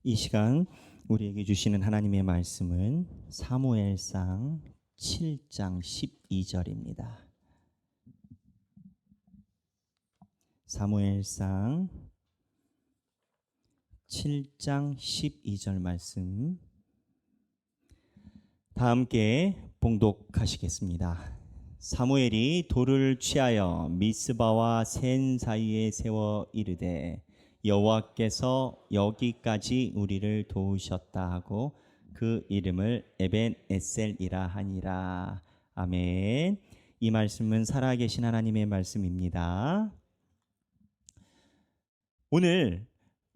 이 시간 우리에게 주시는 하나님의 말씀은 사무엘상 7장 12절입니다. 사무엘상 7장 12절 말씀 다 함께 봉독하시겠습니다. 사무엘이 돌을 취하여 미스바와 센 사이에 세워 이르되 여호와께서 여기까지 우리를 도우셨다 하고 그 이름을 에벤에셀이라 하니라. 아멘. 이 말씀은 살아계신 하나님의 말씀입니다. 오늘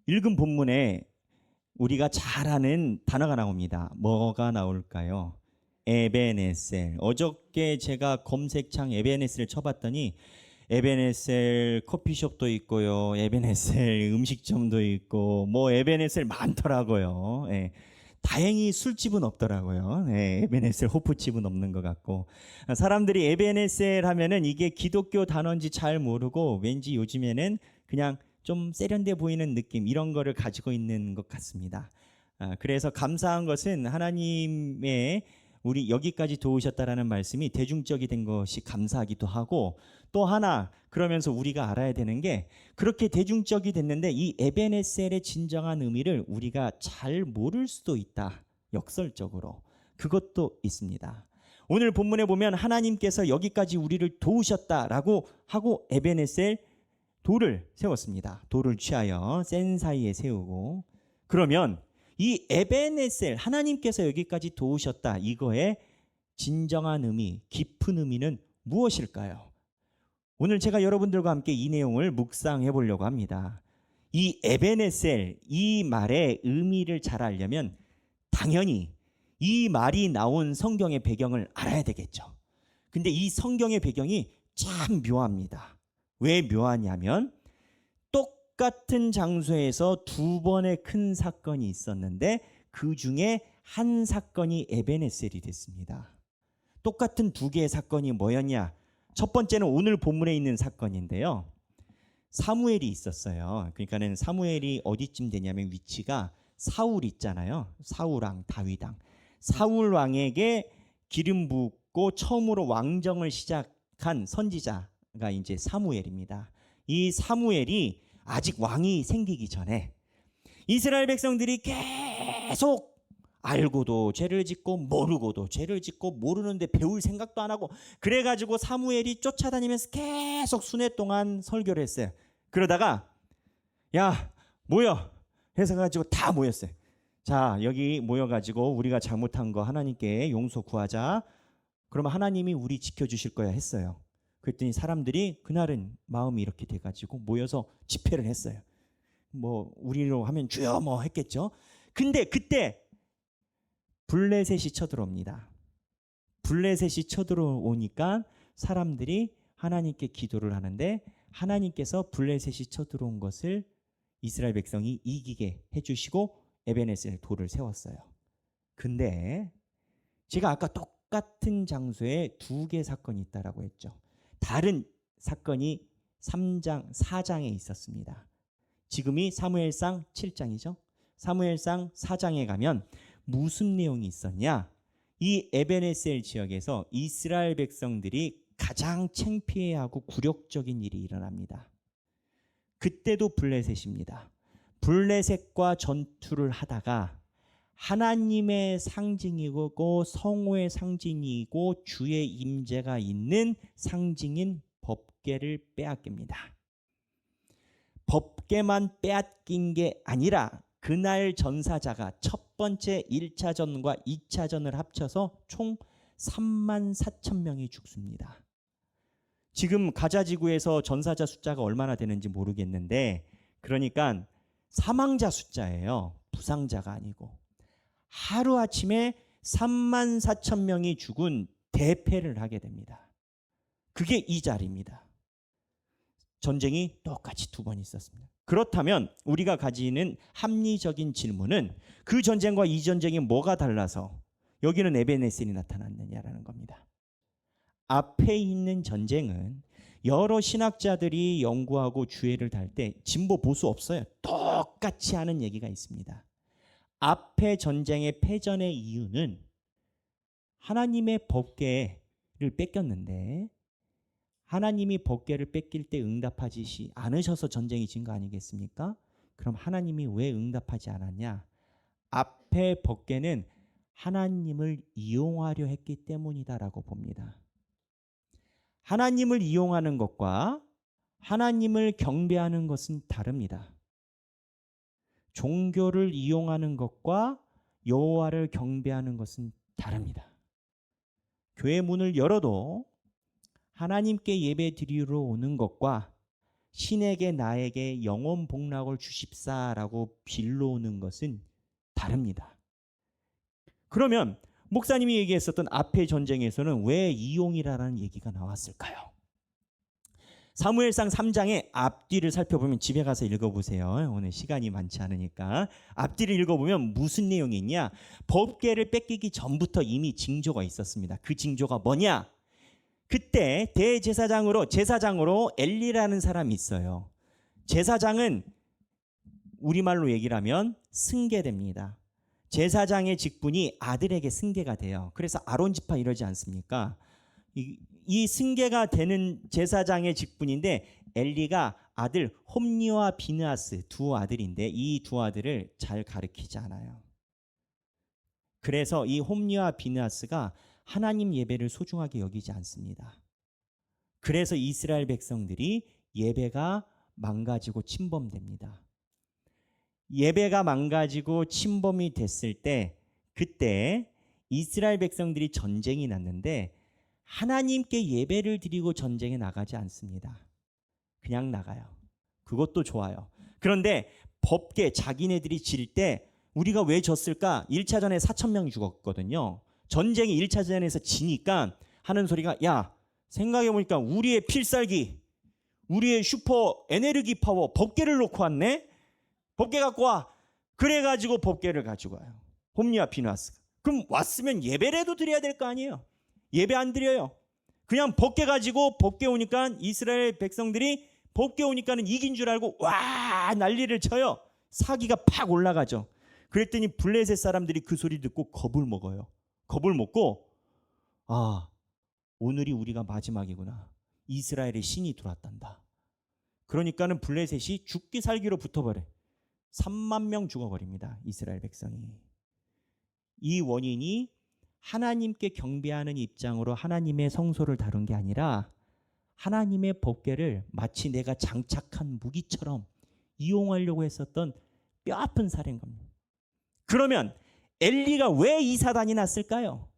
읽은 본문에 우리가 잘 아는 단어가 나옵니다. 뭐가 나올까요? 에벤에셀. 어저께 제가 검색창 에벤에셀을 쳐봤더니 에벤에셀 커피숍도 있고요, 에벤에셀 음식점도 있고, 뭐 에벤에셀 많더라고요. 예. 다행히 술집은 없더라고요. 예, 에벤에셀 호프집은 없는 것 같고, 사람들이 에벤에셀 하면은 이게 기독교 단어인지 잘 모르고 왠지 요즘에는 그냥 좀 세련돼 보이는 느낌, 이런 거를 가지고 있는 것 같습니다. 그래서 감사한 것은 하나님의 우리 여기까지 도우셨다라는 말씀이 대중적이 된 것이 감사하기도 하고, 또 하나 그러면서 우리가 알아야 되는 게, 그렇게 대중적이 됐는데 이 에벤에셀의 진정한 의미를 우리가 잘 모를 수도 있다. 역설적으로 그것도 있습니다. 오늘 본문에 보면 하나님께서 여기까지 우리를 도우셨다라고 하고 에벤에셀 돌을 세웠습니다. 돌을 취하여 센 사이에 세우고, 그러면 이 에벤에셀, 하나님께서 여기까지 도우셨다, 이거의 진정한 의미, 깊은 의미는 무엇일까요? 오늘 제가 여러분들과 함께 이 내용을 묵상해 보려고 합니다. 이 에벤에셀, 이 말의 의미를 잘 알려면 당연히 이 말이 나온 성경의 배경을 알아야 되겠죠. 근데 이 성경의 배경이 참 묘합니다. 왜 묘하냐면 똑같은 장소에서 두 번의 큰 사건이 있었는데 그 중에 한 사건이 에벤에셀이 됐습니다. 똑같은 두 개의 사건이 뭐였냐? 첫 번째는 오늘 본문에 있는 사건인데요. 사무엘이 있었어요. 그러니까는 사무엘이 어디쯤 되냐면 위치가 사울 있잖아요. 사울왕, 다윗왕. 사울 왕에게 기름 붓고 처음으로 왕정을 시작한 선지자가 이제 사무엘입니다. 이 사무엘이 아직 왕이 생기기 전에 이스라엘 백성들이 계속 알고도 죄를 짓고 모르고도 죄를 짓고 모르는데 배울 생각도 안 하고, 그래가지고 사무엘이 쫓아다니면서 계속 수년 동안 설교를 했어요. 그러다가 야 모여 해서 가지고 다 모였어요. 자, 여기 모여가지고 우리가 잘못한 거 하나님께 용서 구하자. 그러면 하나님이 우리 지켜주실 거야 했어요. 그랬더니 사람들이 그날은 마음이 이렇게 돼가지고 모여서 집회를 했어요. 뭐 우리로 하면 주여 뭐 했겠죠. 근데 그때 블레셋이 쳐들어옵니다. 블레셋이 쳐들어오니까 사람들이 하나님께 기도를 하는데, 하나님께서 블레셋이 쳐들어온 것을 이스라엘 백성이 이기게 해주시고 에벤에셀 돌을 세웠어요. 근데 제가 아까 똑같은 장소에 두 개 사건이 있다라고 했죠. 다른 사건이 3장, 4장에 있었습니다. 지금이 사무엘상 7장이죠. 사무엘상 4장에 가면 무슨 내용이 있었냐? 이 에벤에셀 지역에서 이스라엘 백성들이 가장 창피해하고 굴욕적인 일이 일어납니다. 그때도 블레셋입니다. 블레셋과 전투를 하다가 하나님의 상징이고 성호의 상징이고 주의 임재가 있는 상징인 법궤를 빼앗깁니다. 법궤만 빼앗긴 게 아니라 그날 전사자가 첫 번째 1차전과 2차전을 합쳐서 총 34,000명이 죽습니다. 지금 가자지구에서 전사자 숫자가 얼마나 되는지 모르겠는데, 그러니까 사망자 숫자예요. 부상자가 아니고. 하루아침에 34,000명이 죽은 대패를 하게 됩니다. 그게 이 자리입니다. 전쟁이 똑같이 두 번 있었습니다. 그렇다면 우리가 가지는 합리적인 질문은 그 전쟁과 이 전쟁이 뭐가 달라서 여기는 에벤에셀이 나타났느냐라는 겁니다. 앞에 있는 전쟁은 여러 신학자들이 연구하고 주의를 달 때 진보 보수 없어요. 똑같이 하는 얘기가 있습니다. 앞에 전쟁의 패전의 이유는 하나님의 법궤를 뺏겼는데 하나님이 법궤를 뺏길 때 응답하지 않으셔서 전쟁이 진 거 아니겠습니까? 그럼 하나님이 왜 응답하지 않았냐? 앞에 법궤는 하나님을 이용하려 했기 때문이다라고 봅니다. 하나님을 이용하는 것과 하나님을 경배하는 것은 다릅니다. 종교를 이용하는 것과 여호와를 경배하는 것은 다릅니다. 교회 문을 열어도 하나님께 예배 드리러 오는 것과 신에게 나에게 영원 복락을 주십사라고 빌러 오는 것은 다릅니다. 그러면 목사님이 얘기했었던 앞의 전쟁에서는 왜 이용이라는 얘기가 나왔을까요? 사무엘상 3장의 앞뒤를 살펴보면 집에 가서 읽어보세요. 오늘 시간이 많지 않으니까. 앞뒤를 읽어보면 무슨 내용이 있냐? 법궤를 뺏기기 전부터 이미 징조가 있었습니다. 그 징조가 뭐냐? 그때 제사장으로 엘리라는 사람이 있어요. 제사장은 우리말로 얘기를 하면 승계됩니다. 제사장의 직분이 아들에게 승계가 돼요. 그래서 아론 지파 이러지 않습니까? 이 승계가 되는 제사장의 직분인데 엘리가 아들 홈리와 비느하스 두 아들인데 이 두 아들을 잘 가르치지 않아요. 그래서 이 홈리와 비느하스가 하나님 예배를 소중하게 여기지 않습니다. 그래서 이스라엘 백성들이 예배가 망가지고 침범됩니다. 예배가 망가지고 침범이 됐을 때 그때 이스라엘 백성들이 전쟁이 났는데 하나님께 예배를 드리고 전쟁에 나가지 않습니다. 그냥 나가요. 그것도 좋아요. 그런데 법궤 자기네들이 질 때 우리가 왜 졌을까? 1차전에 4,000명이 죽었거든요. 전쟁이 1차전에서 지니까 하는 소리가 야 생각해보니까 우리의 필살기 우리의 슈퍼 에너지 파워 법궤를 놓고 왔네. 법궤 갖고 와. 그래가지고 법궤를 가지고 와요. 홈리와 비느하스가. 그럼 왔으면 예배라도 드려야 될 거 아니에요. 예배 안 드려요. 그냥 법궤 가지고 법궤 오니까 이스라엘 백성들이 법궤 오니까는 이긴 줄 알고 와 난리를 쳐요. 사기가 팍 올라가죠. 그랬더니 블레셋 사람들이 그 소리 듣고 겁을 먹어요. 겁을 먹고 아 오늘이 우리가 마지막이구나. 이스라엘의 신이 들어왔단다. 그러니까는 블레셋이 죽기 살기로 붙어버려. 3만 명 죽어버립니다. 이스라엘 백성이. 이 원인이 하나님께 경배하는 입장으로 하나님의 성소를 다룬 게 아니라 하나님의 법궤를 마치 내가 장착한 무기처럼 이용하려고 했었던 뼈아픈 사례인 겁니다. 그러면 엘리가 왜 이 사단이 났을까요?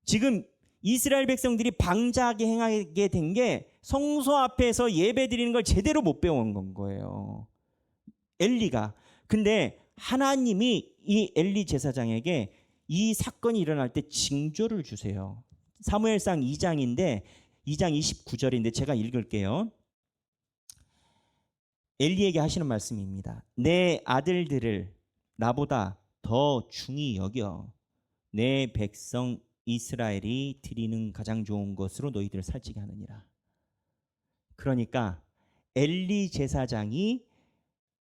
지금 이스라엘 백성들이 방자하게 행하게 된 게 성소 앞에서 예배 드리는 걸 제대로 못 배운 건 거예요. 엘리가. 근데 하나님이 이 엘리 제사장에게 이 사건이 일어날 때 징조를 주세요. 사무엘상 2장인데 2장 29절인데 제가 읽을게요. 엘리에게 하시는 말씀입니다. 내 아들들을 나보다 더 중히 여겨 내 백성 이스라엘이 드리는 가장 좋은 것으로 너희들을 살찌게 하느니라. 그러니까 엘리 제사장이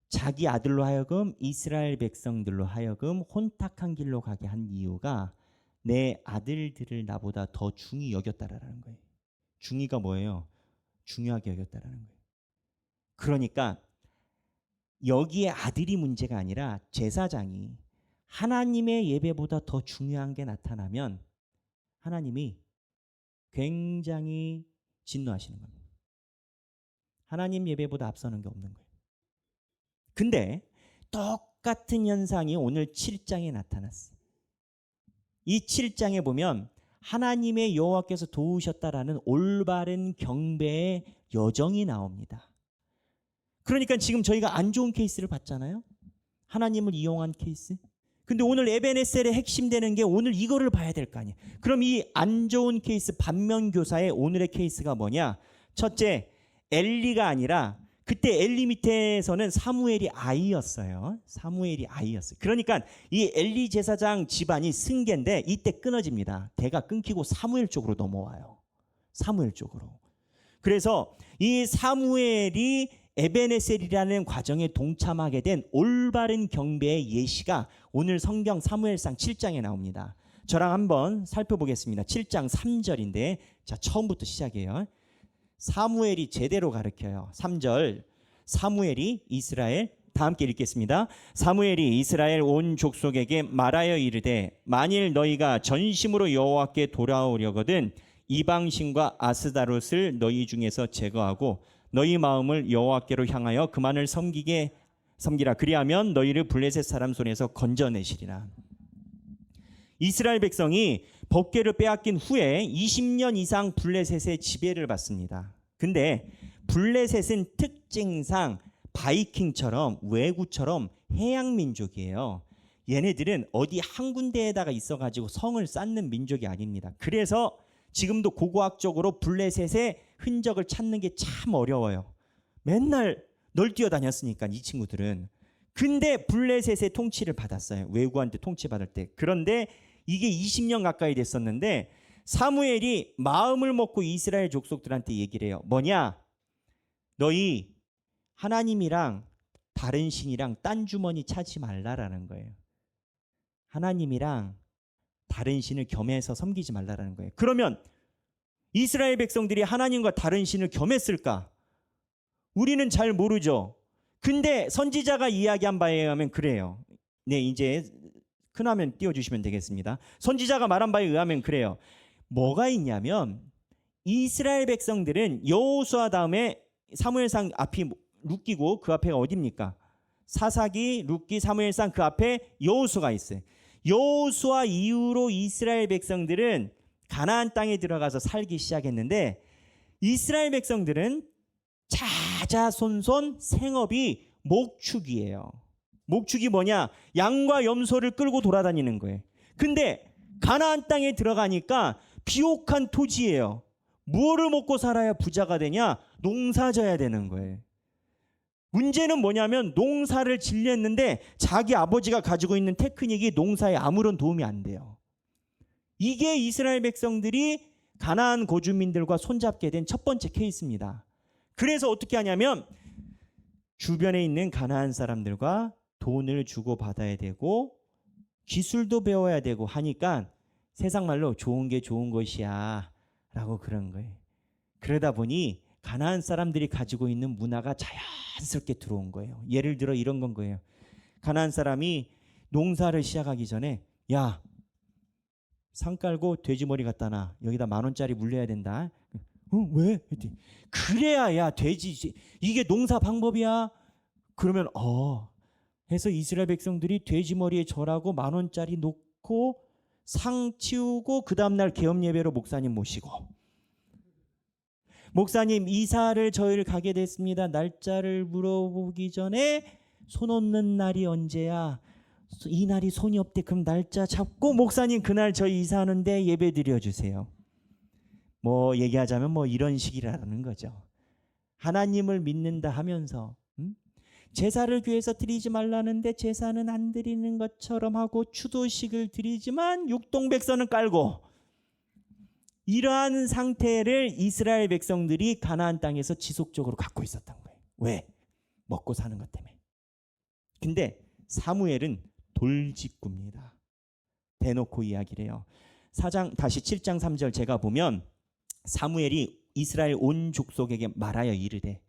자기 아들로 하여금 이스라엘 백성들로 하여금 혼탁한 길로 가게 한 이유가 내 아들들을 나보다 더 중히 여겼다라는 거예요. 중히가 뭐예요? 중요하게 여겼다라는 거예요. 그러니까 여기에 아들이 문제가 아니라 제사장이 하나님의 예배보다 더 중요한 게 나타나면 하나님이 굉장히 진노하시는 겁니다. 하나님 예배보다 앞서는 게 없는 거예요. 근데 똑같은 현상이 오늘 7장에 나타났어요. 이 7장에 보면 하나님의 여호와께서 도우셨다라는 올바른 경배의 여정이 나옵니다. 그러니까 지금 저희가 안 좋은 케이스를 봤잖아요. 하나님을 이용한 케이스. 근데 오늘 에베네셀의 핵심 되는 게 오늘 이거를 봐야 될 거 아니에요. 그럼 이 안 좋은 케이스 반면교사의 오늘의 케이스가 뭐냐? 첫째, 엘리가 아니라 그때 엘리 밑에서는 사무엘이 아이였어요. 사무엘이 아이였어요. 그러니까 이 엘리 제사장 집안이 승계인데 이때 끊어집니다. 대가 끊기고 사무엘 쪽으로 넘어와요. 사무엘 쪽으로. 그래서 이 사무엘이 에베네셀이라는 과정에 동참하게 된 올바른 경배의 예시가 오늘 성경 사무엘상 7장에 나옵니다. 저랑 한번 살펴보겠습니다. 7장 3절인데 자, 처음부터 시작해요. 사무엘이 제대로 가르쳐요. 3절 사무엘이 이스라엘 다 함께 읽겠습니다. 사무엘이 이스라엘 온 족속에게 말하여 이르되 만일 너희가 전심으로 여호와께 돌아오려거든 이방신과 아스다롯을 너희 중에서 제거하고 너희 마음을 여호와께로 향하여 그만을 섬기라. 그리하면 너희를 블레셋 사람 손에서 건져내시리라. 이스라엘 백성이 법궤를 빼앗긴 후에 20년 이상 블레셋의 지배를 받습니다. 근데 블레셋은 특징상 바이킹처럼 왜구처럼 해양 민족이에요. 얘네들은 어디 한 군데에다가 있어가지고 성을 쌓는 민족이 아닙니다. 그래서 지금도 고고학적으로 블레셋의 흔적을 찾는 게 참 어려워요. 맨날 널뛰어 다녔으니까 이 친구들은. 근데 블레셋의 통치를 받았어요. 왜구한테 통치받을 때. 그런데 이게 20년 가까이 됐었는데 사무엘이 마음을 먹고 이스라엘 족속들한테 얘기를 해요. 뭐냐? 너희 하나님이랑 다른 신이랑 딴 주머니 차지 말라라는 거예요. 하나님이랑 다른 신을 겸해서 섬기지 말라라는 거예요. 그러면 이스라엘 백성들이 하나님과 다른 신을 겸했을까? 우리는 잘 모르죠. 근데 선지자가 이야기한 바에 의하면 그래요. 네, 이제 큰 화면 띄워주시면 되겠습니다. 선지자가 말한 바에 의하면 그래요. 뭐가 있냐면 이스라엘 백성들은 여호수아 다음에 사무엘상 앞이 룻기고 그 앞에가 어디입니까? 사사기, 룻기, 사무엘상 그 앞에 여호수아가 있어요. 여호수아 이후로 이스라엘 백성들은 가나안 땅에 들어가서 살기 시작했는데 이스라엘 백성들은 자자손손 생업이 목축이에요. 목축이 뭐냐? 양과 염소를 끌고 돌아다니는 거예요. 근데 가나안 땅에 들어가니까 비옥한 토지예요. 무엇을 먹고 살아야 부자가 되냐? 농사져야 되는 거예요. 문제는 뭐냐면 농사를 질렸는데 자기 아버지가 가지고 있는 테크닉이 농사에 아무런 도움이 안 돼요. 이게 이스라엘 백성들이 가나안 거주민들과 손잡게 된 첫 번째 케이스입니다. 그래서 어떻게 하냐면 주변에 있는 가나안 사람들과 돈을 주고 받아야 되고 기술도 배워야 되고 하니까 세상 말로 좋은 게 좋은 것이야 라고 그런 거예요. 그러다 보니 가나안 사람들이 가지고 있는 문화가 자연스럽게 들어온 거예요. 예를 들어 이런 건 거예요. 가나안 사람이 농사를 시작하기 전에 야, 상 깔고 돼지머리 갖다 놔. 여기다 10,000원짜리 물려야 된다. 왜? 그래야 야 돼지 이게 농사 방법이야. 그러면 해서 이스라엘 백성들이 돼지머리에 절하고 10,000원짜리 놓고 상 치우고 그 다음날 계엄 예배로 목사님 모시고 목사님 이사를 저희를 가게 됐습니다. 날짜를 물어보기 전에 손 없는 날이 언제야? 이 날이 손이 없대. 그럼 날짜 잡고 목사님 그날 저희 이사하는데 예배 드려주세요. 뭐 얘기하자면 뭐 이런 식이라는 거죠. 하나님을 믿는다 하면서 제사를 교회에서 드리지 말라는데 제사는 안 드리는 것처럼 하고 추도식을 드리지만 육동백서는 깔고 이러한 상태를 이스라엘 백성들이 가나안 땅에서 지속적으로 갖고 있었던 거예요. 왜? 먹고 사는 것 때문에. 근데 사무엘은 돌직구입니다. 대놓고 이야기를 해요. 7장 3절 제가 보면 사무엘이 이스라엘 온 족속에게 말하여 이르되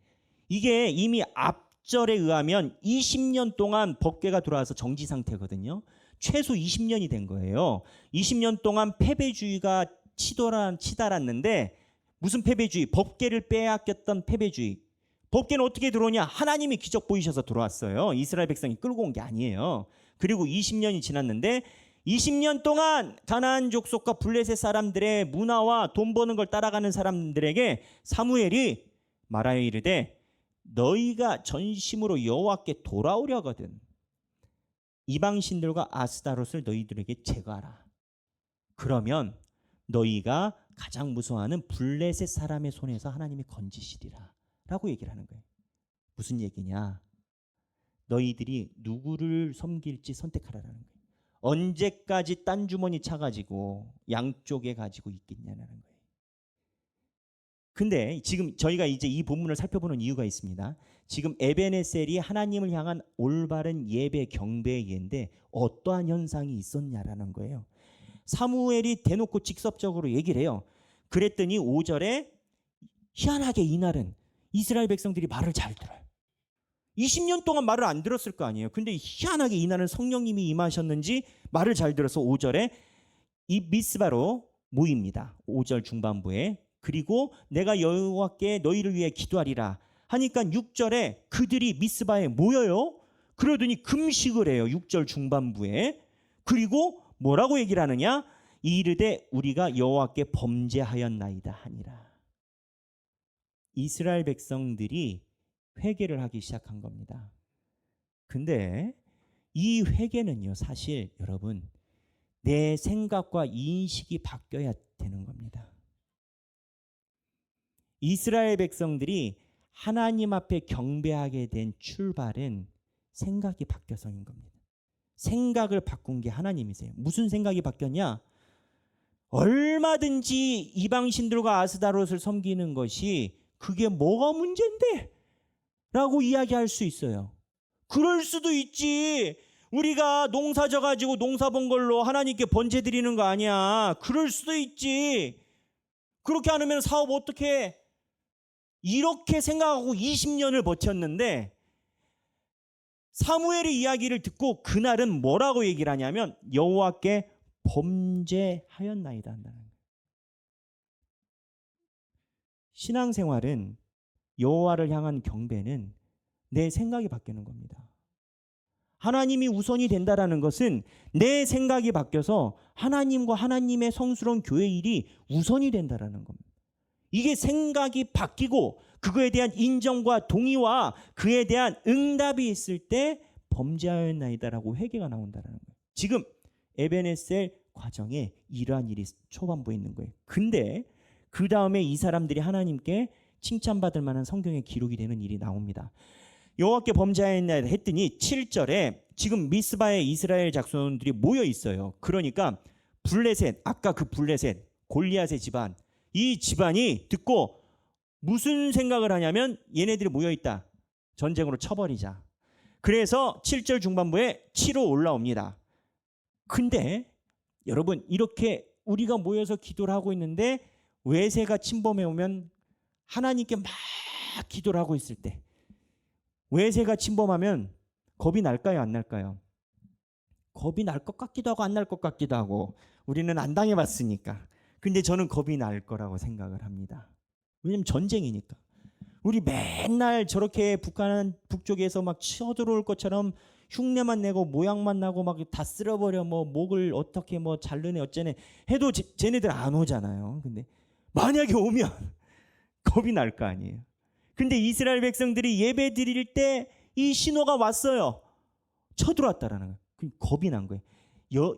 이게 이미 앞절에 의하면 20년 동안 법궤가 들어와서 정지 상태거든요. 최소 20년이 된 거예요. 20년 동안 패배주의가 치달았는데 무슨 패배주의? 법궤를 빼앗겼던 패배주의. 법궤는 어떻게 들어오냐? 하나님이 기적 보이셔서 들어왔어요. 이스라엘 백성이 끌고 온 게 아니에요. 그리고 20년이 지났는데 20년 동안 가나안 족속과 블레셋 사람들의 문화와 돈 버는 걸 따라가는 사람들에게 사무엘이 말하여 이르되 너희가 전심으로 여호와께 돌아오려거든 이방신들과 아스다롯을 너희들에게 제거하라. 그러면 너희가 가장 무서워하는 블레셋 사람의 손에서 하나님이 건지시리라 라고 얘기를 하는 거예요. 무슨 얘기냐? 너희들이 누구를 섬길지 선택하라는 거예요. 언제까지 딴 주머니 차가지고 양쪽에 가지고 있겠냐는 거예요. 근데 지금 저희가 이제 이 본문을 살펴보는 이유가 있습니다. 지금 에베네셀이 하나님을 향한 올바른 예배 경배의 예인데 어떠한 현상이 있었냐라는 거예요. 사무엘이 대놓고 직접적으로 얘기를 해요. 그랬더니 5절에 희한하게 이날은 이스라엘 백성들이 말을 잘 들어요. 20년 동안 말을 안 들었을 거 아니에요. 근데 희한하게 이날은 성령님이 임하셨는지 말을 잘 들어서 5절에 이 미스바로 모입니다. 5절 중반부에. 그리고 내가 여호와께 너희를 위해 기도하리라 하니까 6절에 그들이 미스바에 모여요. 그러더니 금식을 해요. 6절 중반부에. 그리고 뭐라고 얘기를 하느냐? 이르되 우리가 여호와께 범죄하였나이다 하니라. 이스라엘 백성들이 회개를 하기 시작한 겁니다. 근데 이 회개는요, 사실 여러분 내 생각과 인식이 바뀌어야 되는 겁니다. 이스라엘 백성들이 하나님 앞에 경배하게 된 출발은 생각이 바뀌어서인 겁니다. 생각을 바꾼 게 하나님이세요. 무슨 생각이 바뀌었냐? 얼마든지 이방신들과 아스다롯을 섬기는 것이 그게 뭐가 문제인데? 라고 이야기할 수 있어요. 그럴 수도 있지. 우리가 농사 져가지고 농사 본 걸로 하나님께 번제 드리는 거 아니야. 그럴 수도 있지. 그렇게 안 하면 사업 어떻게 해? 이렇게 생각하고 20년을 버텼는데 사무엘의 이야기를 듣고 그날은 뭐라고 얘기를 하냐면 여호와께 범죄하였나이다 한다는 거예요. 신앙생활은 여호와를 향한 경배는 내 생각이 바뀌는 겁니다. 하나님이 우선이 된다라는 것은 내 생각이 바뀌어서 하나님과 하나님의 성스러운 교회 일이 우선이 된다라는 겁니다. 이게 생각이 바뀌고 그거에 대한 인정과 동의와 그에 대한 응답이 있을 때 범죄하였나이다라고 회개가 나온다라는 거예요. 지금 에베네셀 과정에 이러한 일이 초반부에 있는 거예요. 근데 그 다음에 이 사람들이 하나님께 칭찬받을 만한 성경의 기록이 되는 일이 나옵니다. 여호와께 범죄하였나이다 했더니 7절에 지금 미스바에 이스라엘 자손들이 모여 있어요. 그러니까 블레셋, 아까 그 블레셋 골리앗의 집안, 이 집안이 듣고 무슨 생각을 하냐면 얘네들이 모여있다. 전쟁으로 쳐버리자. 그래서 7절 중반부에 치러 올라옵니다. 근데 여러분 이렇게 우리가 모여서 기도를 하고 있는데 외세가 침범해 오면 하나님께 막 기도를 하고 있을 때 외세가 침범하면 겁이 날까요? 안 날까요? 겁이 날 것 같기도 하고 안 날 것 같기도 하고 우리는 안 당해봤으니까. 근데 저는 겁이 날 거라고 생각을 합니다. 왜냐면 전쟁이니까. 우리 맨날 저렇게 북쪽에서 막 쳐들어올 것처럼 흉내만 내고 모양만 나고 막 다 쓸어버려 뭐 목을 어떻게 뭐 자르네 어쩌네 해도 쟤네들 안 오잖아요. 근데 만약에 오면 겁이 날 거 아니에요. 근데 이스라엘 백성들이 예배 드릴 때 이 신호가 왔어요. 쳐들어왔다라는 거예요. 겁이 난 거예요.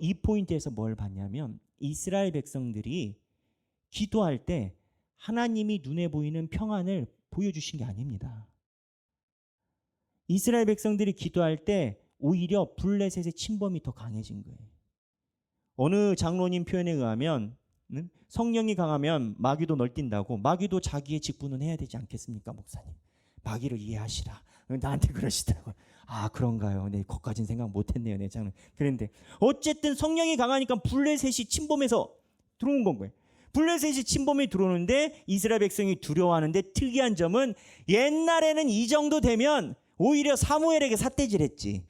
이 포인트에서 뭘 봤냐면 이스라엘 백성들이 기도할 때 하나님이 눈에 보이는 평안을 보여주신 게 아닙니다. 이스라엘 백성들이 기도할 때 오히려 블레셋의 침범이 더 강해진 거예요. 어느 장로님 표현에 의하면 성령이 강하면 마귀도 널뛴다고. 마귀도 자기의 직분은 해야 되지 않겠습니까, 목사님? 마귀를 이해하시라. 나한테 그러시더라고요. 아, 그런가요? 네, 거기까지는 생각 못했네요, 네, 저는. 그런데 어쨌든 성령이 강하니까 블레셋이 침범해서 들어온 건 거예요. 블레셋이 침범이 들어오는데 이스라엘 백성이 두려워하는데 특이한 점은 옛날에는 이 정도 되면 오히려 사무엘에게 삿대질했지.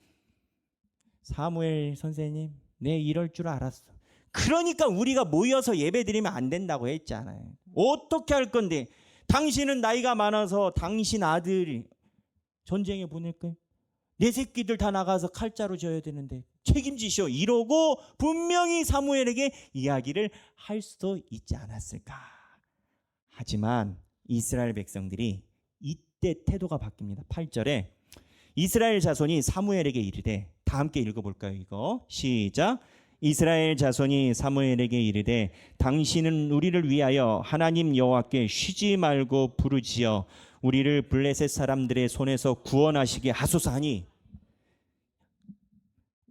사무엘 선생님, 네, 이럴 줄 알았어. 그러니까 우리가 모여서 예배드리면 안 된다고 했잖아요. 어떻게 할 건데? 당신은 나이가 많아서 당신 아들이 전쟁에 보낼 거예요? 내 새끼들 다 나가서 칼자루 져야 되는데 책임지시오. 이러고 분명히 사무엘에게 이야기를 할 수도 있지 않았을까. 하지만 이스라엘 백성들이 이때 태도가 바뀝니다. 8절에 이스라엘 자손이 사무엘에게 이르되, 다 함께 읽어볼까요? 이거 시작. 이스라엘 자손이 사무엘에게 이르되 당신은 우리를 위하여 하나님 여호와께 쉬지 말고 부르짖어 우리를 블레셋 사람들의 손에서 구원하시게 하소서 하니.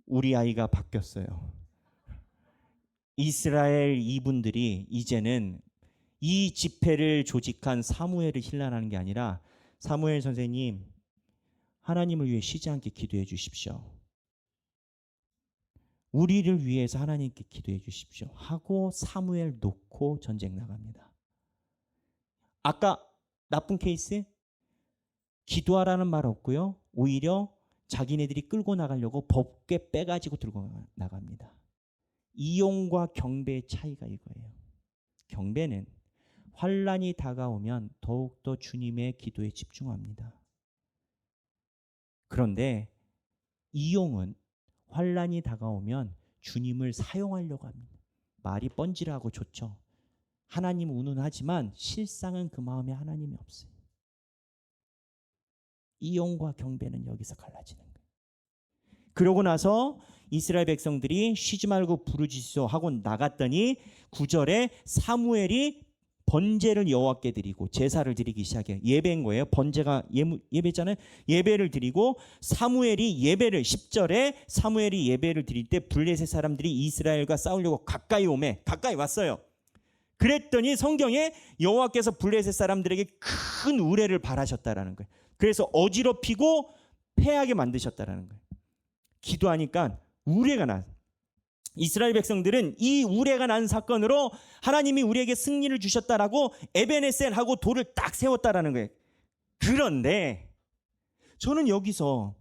우리 아이가 바뀌었어요. 이스라엘 이분들이 이제는 이 집회를 조직한 사무엘을 힐난하는 게 아니라 사무엘 선생님, 하나님을 위해 쉬지 않게 기도해 주십시오. 우리를 위해서 하나님께 기도해 주십시오. 하고 사무엘 놓고 전쟁 나갑니다. 아까 나쁜 케이스? 기도하라는 말 없고요. 오히려 자기네들이 끌고 나가려고 법궤 빼가지고 들고 나갑니다. 이용과 경배의 차이가 이거예요. 경배는 환란이 다가오면 더욱더 주님의 기도에 집중합니다. 그런데 이용은 환란이 다가오면 주님을 사용하려고 합니다. 말이 뻔질하고 좋죠. 하나님 운운하지만 실상은 그 마음에 하나님이 없어요. 이용과 경배는 여기서 갈라지는 거예요. 그러고 나서 이스라엘 백성들이 쉬지 말고 부르짖소 하고 나갔더니 9절에 사무엘이 번제를 여호와께 드리고 제사를 드리기 시작해요. 예배인 거예요. 번제가 예배잖아요. 예배를 드리고 사무엘이 예배를 10절에 사무엘이 예배를 드릴 때 블레셋 사람들이 이스라엘과 싸우려고 가까이 왔어요. 그랬더니 성경에 여호와께서 블레셋 사람들에게 큰 우레를 발하셨다라는 거예요. 그래서 어지럽히고 패하게 만드셨다라는 거예요. 기도하니까 우레가 나. 이스라엘 백성들은 이 우레가 난 사건으로 하나님이 우리에게 승리를 주셨다라고 에베네셀하고 돌을 딱 세웠다라는 거예요. 그런데 저는 여기서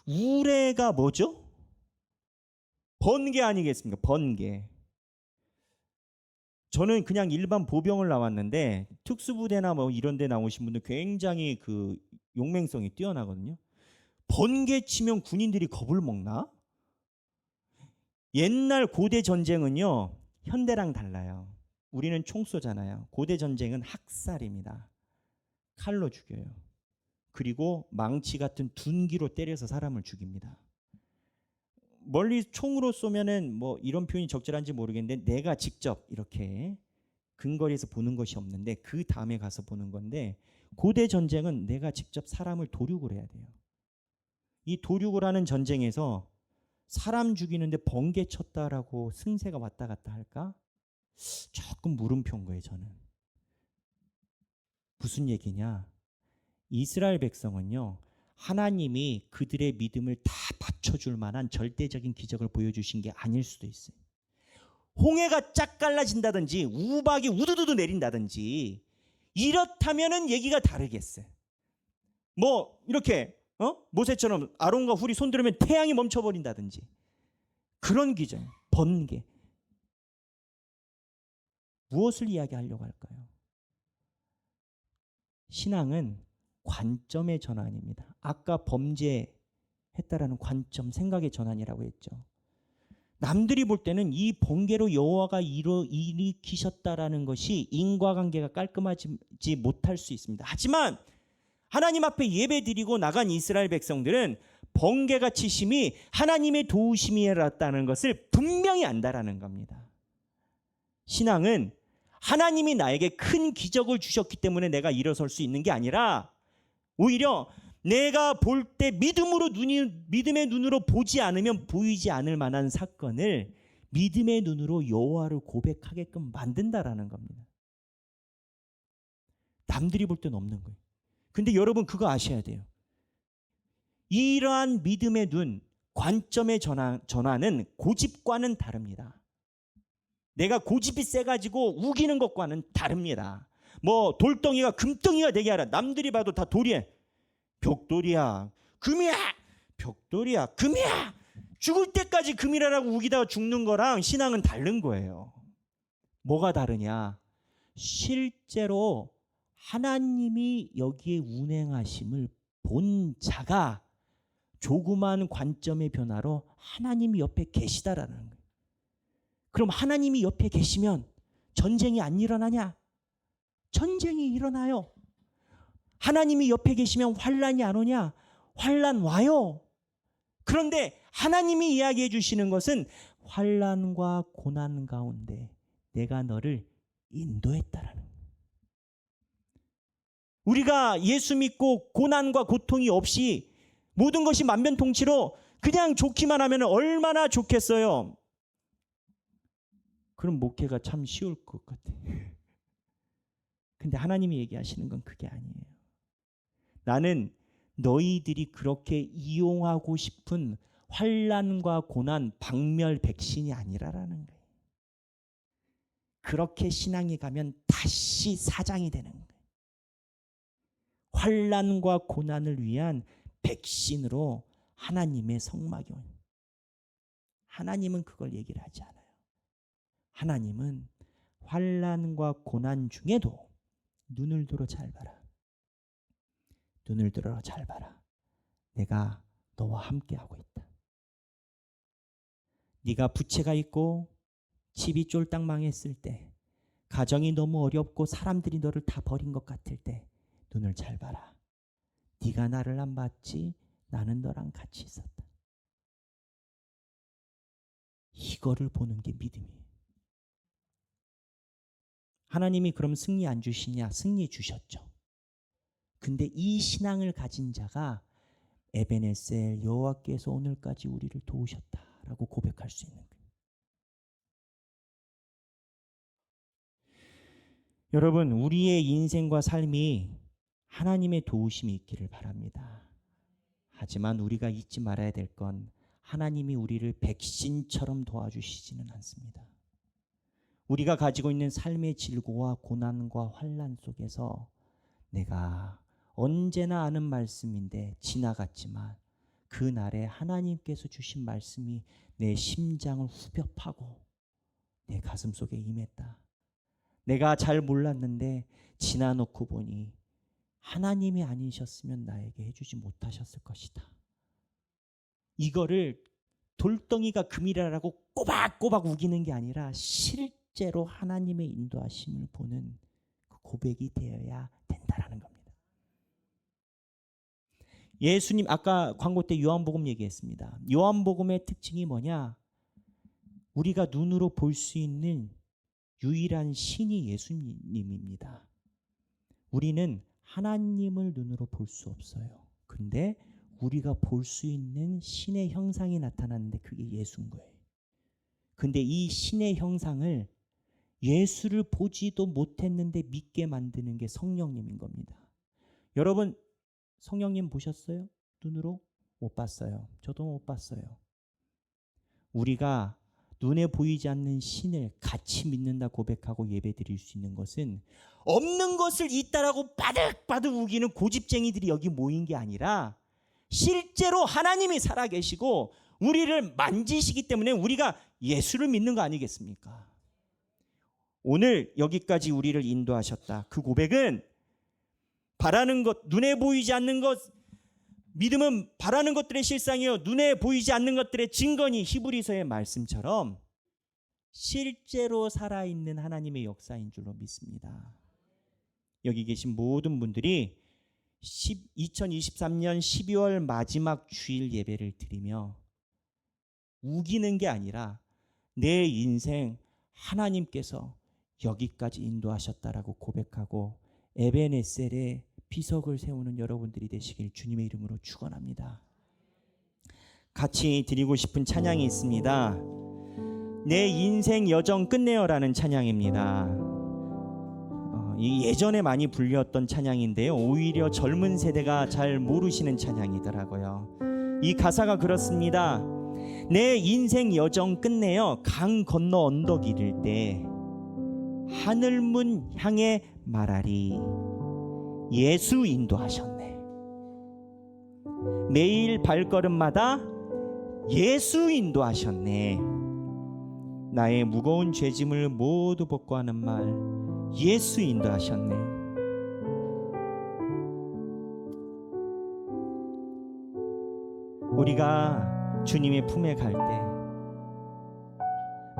우레가 뭐죠? 번개 아니겠습니까? 번개. 저는 그냥 일반 보병을 나왔는데 특수부대나 뭐 이런 데 나오신 분들 굉장히 그 용맹성이 뛰어나거든요. 번개 치면 군인들이 겁을 먹나? 옛날 고대 전쟁은요, 현대랑 달라요. 우리는 총 쏘잖아요. 고대 전쟁은 학살입니다. 칼로 죽여요. 그리고 망치 같은 둔기로 때려서 사람을 죽입니다. 멀리 총으로 쏘면은 뭐 이런 표현이 적절한지 모르겠는데 내가 직접 이렇게 근거리에서 보는 것이 없는데 그 다음에 가서 보는 건데 고대 전쟁은 내가 직접 사람을 도륙을 해야 돼요. 이 도륙을 하는 전쟁에서 사람 죽이는데 번개 쳤다라고 승세가 왔다 갔다 할까? 조금 물음표인 거예요, 저는. 무슨 얘기냐? 이스라엘 백성은요, 하나님이 그들의 믿음을 다 받쳐줄 만한 절대적인 기적을 보여주신 게 아닐 수도 있어요. 홍해가 쫙 갈라진다든지 우박이 우두두두 내린다든지 이렇다면은 얘기가 다르겠어요. 뭐 이렇게 모세처럼 아론과 훌이 손들으면 태양이 멈춰버린다든지 그런 기적, 번개. 무엇을 이야기하려고 할까요? 신앙은 관점의 전환입니다. 아까 범죄했다라는 관점, 생각의 전환이라고 했죠. 남들이 볼 때는 이 번개로 여호와가 일으키셨다라는 것이 인과관계가 깔끔하지 못할 수 있습니다. 하지만 하나님 앞에 예배드리고 나간 이스라엘 백성들은 번개가 치심이 하나님의 도우심이었다는 것을 분명히 안다라는 겁니다. 신앙은 하나님이 나에게 큰 기적을 주셨기 때문에 내가 일어설 수 있는 게 아니라 오히려 내가 볼 때 믿음의 눈으로 보지 않으면 보이지 않을 만한 사건을 믿음의 눈으로 여호와를 고백하게끔 만든다라는 겁니다. 남들이 볼 때는 없는 거예요. 근데 여러분 그거 아셔야 돼요. 이러한 믿음의 눈, 관점의 전환은 고집과는 다릅니다. 내가 고집이 세가지고 우기는 것과는 다릅니다. 뭐 돌덩이가 금덩이가 되게 하라. 남들이 봐도 다 돌이야. 벽돌이야. 금이야. 벽돌이야. 금이야. 죽을 때까지 금이라고 우기다가 죽는 거랑 신앙은 다른 거예요. 뭐가 다르냐? 실제로 하나님이 여기에 운행하심을 본 자가 조그만 관점의 변화로 하나님이 옆에 계시다라는 거예요. 그럼 하나님이 옆에 계시면 전쟁이 안 일어나냐? 전쟁이 일어나요. 하나님이 옆에 계시면 환란이 안 오냐? 환란 와요. 그런데 하나님이 이야기해 주시는 것은 환란과 고난 가운데 내가 너를 인도했다라는 거예요. 우리가 예수 믿고 고난과 고통이 없이 모든 것이 만면통치로 그냥 좋기만 하면 얼마나 좋겠어요. 그럼 목회가 참 쉬울 것 같아. 근데 하나님이 얘기하시는 건 그게 아니에요. 나는 너희들이 그렇게 이용하고 싶은 환난과 고난, 박멸, 백신이 아니라라는 거예요. 그렇게 신앙이 가면 다시 사장이 되는 거예요. 환난과 고난을 위한 백신으로 하나님의 성막이 온. 하나님은 그걸 얘기를 하지 않아요. 하나님은 환난과 고난 중에도 눈을 들어 잘 봐라. 눈을 들어 잘 봐라. 내가 너와 함께하고 있다. 네가 부채가 있고 집이 쫄딱 망했을 때, 가정이 너무 어렵고 사람들이 너를 다 버린 것 같을 때 눈을 잘 봐라. 네가 나를 안 봤지 나는 너랑 같이 있었다. 이거를 보는 게 믿음이에요. 하나님이 그럼 승리 안 주시냐? 승리 주셨죠. 근데 이 신앙을 가진 자가 에베네셀, 여호와께서 오늘까지 우리를 도우셨다라고 고백할 수 있는 거예요. 여러분, 우리의 인생과 삶이 하나님의 도우심이 있기를 바랍니다. 하지만 우리가 잊지 말아야 될 건 하나님이 우리를 백신처럼 도와주시지는 않습니다. 우리가 가지고 있는 삶의 질고와 고난과 환난 속에서 내가 언제나 아는 말씀인데 지나갔지만 그날에 하나님께서 주신 말씀이 내 심장을 후벼 파고 내 가슴 속에 임했다. 내가 잘 몰랐는데 지나놓고 보니 하나님이 아니셨으면 나에게 해주지 못하셨을 것이다. 이거를 돌덩이가 금이라라고 꼬박꼬박 우기는 게 아니라 실제로 하나님의 인도하심을 보는 그 고백이 되어야 된다라는 겁니다. 예수님 아까 광고 때 요한복음 얘기했습니다. 요한복음의 특징이 뭐냐? 우리가 눈으로 볼 수 있는 유일한 신이 예수님입니다. 우리는 하나님을 눈으로 볼 수 없어요. 근데 우리가 볼 수 있는 신의 형상이 나타나는데 그게 예수인 거예요. 근데 이 신의 형상을 예수를 보지도 못했는데 믿게 만드는 게 성령님인 겁니다. 여러분 성령님 보셨어요? 눈으로? 못 봤어요. 저도 못 봤어요. 우리가 눈에 보이지 않는 신을 같이 믿는다 고백하고 예배 드릴 수 있는 것은 없는 것을 있다라고 바득바득 우기는 고집쟁이들이 여기 모인 게 아니라 실제로 하나님이 살아계시고 우리를 만지시기 때문에 우리가 예수를 믿는 거 아니겠습니까? 오늘 여기까지 우리를 인도하셨다. 그 고백은 바라는 것, 눈에 보이지 않는 것, 믿음은 바라는 것들의 실상이요 눈에 보이지 않는 것들의 증거니 히브리서의 말씀처럼 실제로 살아있는 하나님의 역사인 줄로 믿습니다. 여기 계신 모든 분들이 2023년 12월 마지막 주일 예배를 드리며 우기는 게 아니라 내 인생 하나님께서 여기까지 인도하셨다라고 고백하고 에베네셀의 비석을 세우는 여러분들이 되시길 주님의 이름으로 축원합니다. 같이 드리고 싶은 찬양이 있습니다. 내 인생 여정 끝내어라는 찬양입니다. 이 예전에 많이 불렸던 찬양인데요. 오히려 젊은 세대가 잘 모르시는 찬양이더라고요. 이 가사가 그렇습니다. 내 인생 여정 끝내어 강 건너 언덕 이를 때 하늘문 향해 말하리 예수 인도하셨네. 매일 발걸음마다 예수 인도하셨네. 나의 무거운 죄짐을 모두 벗고 하는 말 예수 인도하셨네. 우리가 주님의 품에 갈 때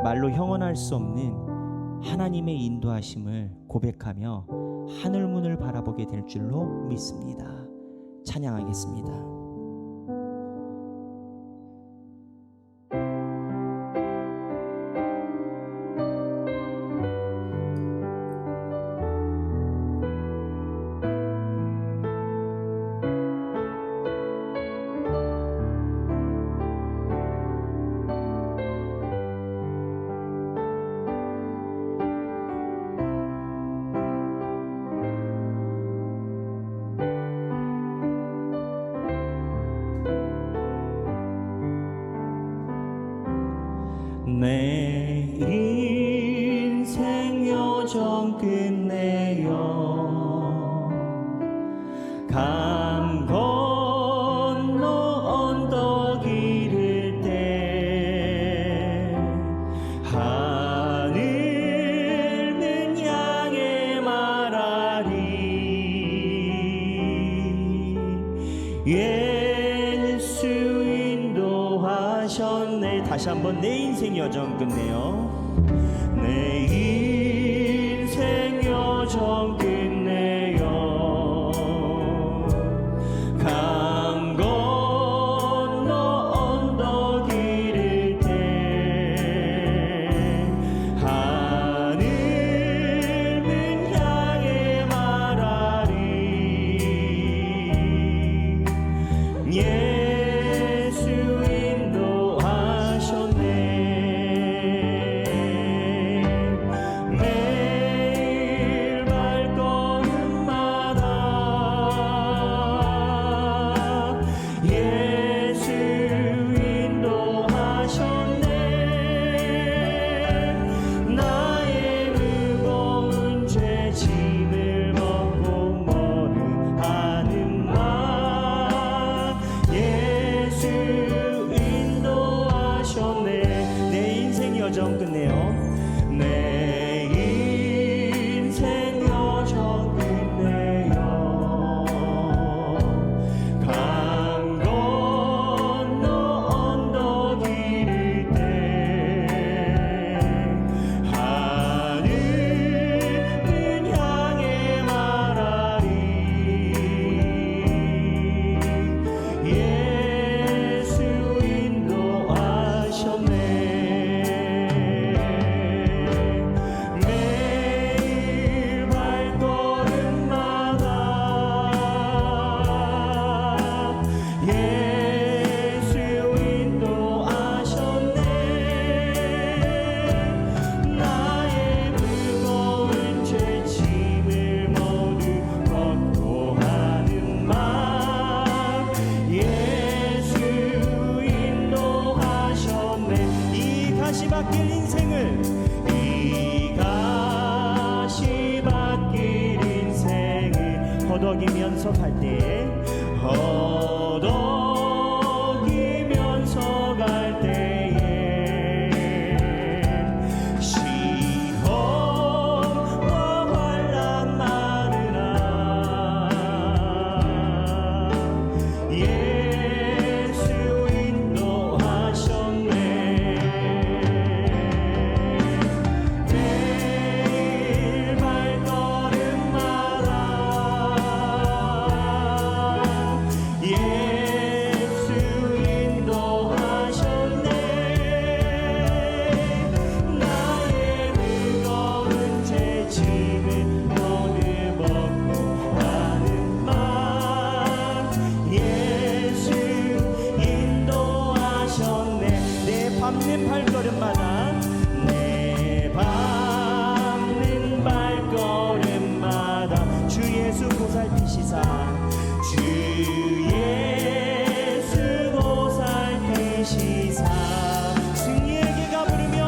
말로 형언할 수 없는 하나님의 인도하심을 고백하며 하늘문을 바라보게 될 줄로 믿습니다. 찬양하겠습니다. 내 인생 여정 끝내요 강 건너 언덕 이를 때 하늘은 향해 말하리 예수 인도하셨네. 다시 한번 내 인생 여정 끝내요 내 인생 여정 끝내요 강 건너 언덕 이를 때 하늘은 향해 말하리 예수 인도하셨네 매일 발걸음마다 예수 인도하셨네 나의 무거운 죄 짐을 벗고 머루하는 마 예수 인도하셨네. 내 인생 여정 끝내요 내 인생 여정 끝내요 강 건너 언덕 이를 때 하늘은 향해 말하리 예수 인도하셨네 매일 발걸음마다 예수 인도하셨네 나의 무거운 죄 짐을 모두 벗고 하는 마 예수 인도하셨네 이 가시밭길 인생을 이 가시밭길 인생을 허덕이면서 갈 때에 허덕이면서 갈 때에 시험과 환난 많으나 예수 인도하셨네 매일 발걸음마다 예수 인도하셨네 나의 무거운 죄 짐을 모두 벗고 가는 마 예수 인도하셨네 내 밟는 발걸음마다 내 밟는 발걸음마다 주 예수 보살피시사 주 예수 보살피시사 승리의 개가 부르며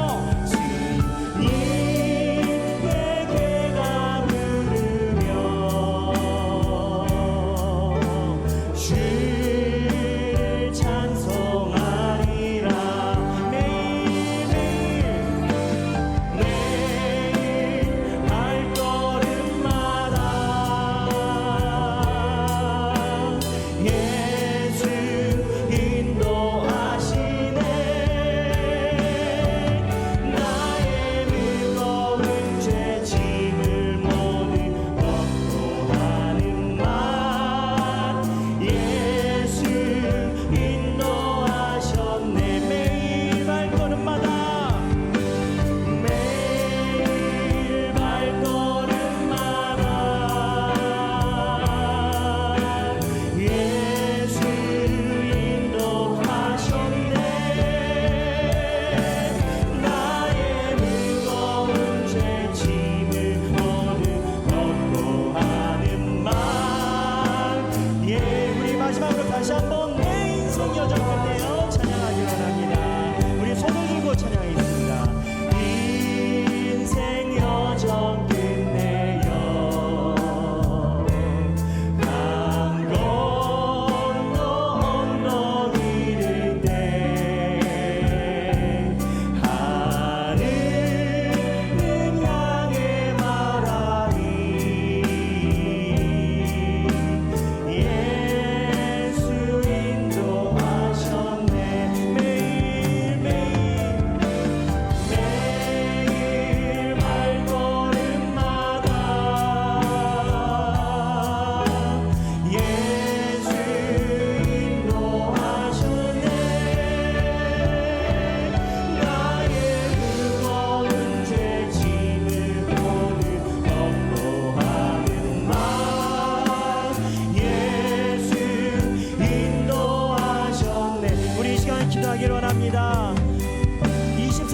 승리의 개가 부르며 주를 찬송하리라 매일매일 발걸음마다 예수 인도하시네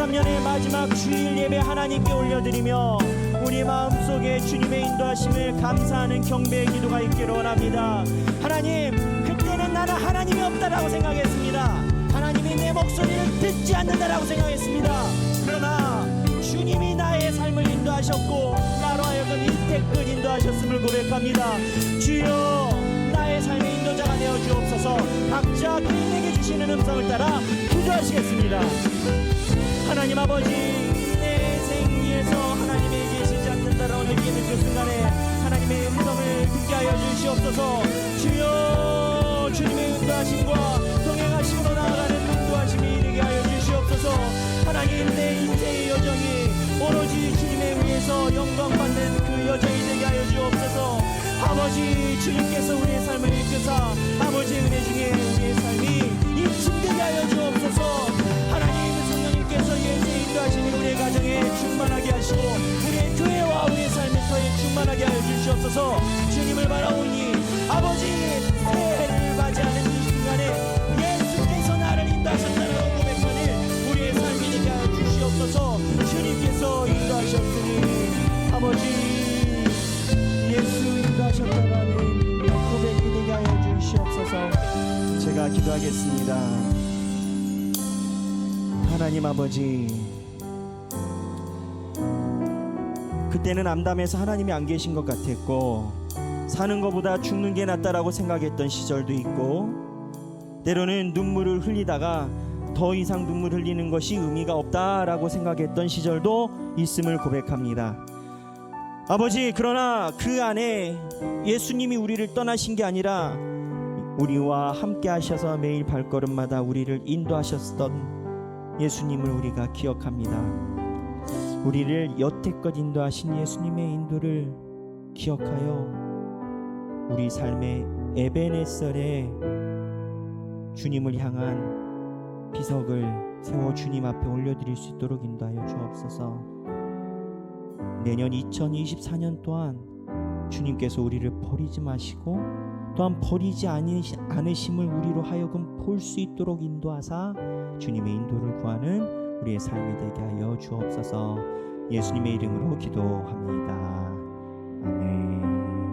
2023년의 마지막 주일 예배 하나님께 올려드리며 우리 마음속에 주님의 인도하심을 감사하는 경배의 기도가 있기를 원합니다. 하나님, 그때는 나는 하나님이 없다라고 생각했습니다. 하나님이 내 목소리를 듣지 않는다라고 생각했습니다. 그러나 주님이 나의 삶을 인도하셨고 나로 하여금 이때껏 인도하셨음을 고백합니다. 주여, 나의 삶의 인도자가 되어 주옵소서. 각자 개인에게 주시는 음성을 따라 기도하시겠습니다. 하나님 아버지, 내 생에서 하나님의 계시지 않는다라고 느끼는 그 순간에 하나님의 음성을 듣게 하여 주시옵소서. 주여, 주님의 인도하심과 동행하심으로 나아가는 인도하심이 되게 하여 주시옵소서. 하나님, 내 인생의 여정이 오로지 주님에 의해서 영광받는 그 여정이 되게 하여 주옵소서. 아버지, 주님께서 우리의 삶을 이끄사 아버지의 은혜 중에 우리의 삶이 임침되게 하여 주옵소서. 하나님, 성령님께서 예수의 인도하심이 우리의 가정에 충만하게 하시고 우리의 교회와 우리의 삶의 터에 충만하게 하여 주시옵소서. 주님을 바라오니 아버지, 새해를 맞이하는 이 순간에 예수께서 나를 인도하셨다라고 고백하는 우리의 삶이 되게 하여 주시옵소서. 주님께서 인도하셨으니 아버지, 예수 인도하셨다라는 고백이 되게 하여 주시옵소서. 제가 기도하겠습니다. 하나님 아버지, 그때는 암담해서 하나님이 안 계신 것 같았고 사는 것보다 죽는 게 낫다라고 생각했던 시절도 있고 때로는 눈물을 흘리다가 더 이상 눈물 흘리는 것이 의미가 없다라고 생각했던 시절도 있음을 고백합니다. 아버지, 그러나 그 안에 예수님이 우리를 떠나신 게 아니라 우리와 함께 하셔서 매일 발걸음마다 우리를 인도하셨던 예수님을 우리가 기억합니다. 우리를 여태껏 인도하신 예수님의 인도를 기억하여 우리 삶의 에베네셀에 주님을 향한 비석을 세워 주님 앞에 올려드릴 수 있도록 인도하여 주옵소서. 내년 2024년 또한 주님께서 우리를 버리지 마시고 또한 버리지 않으심을 우리로 하여금 볼 수 있도록 인도하사 주님의 인도를 구하는 우리의 삶이 되게 하여 주옵소서. 예수님의 이름으로 기도합니다. 아멘.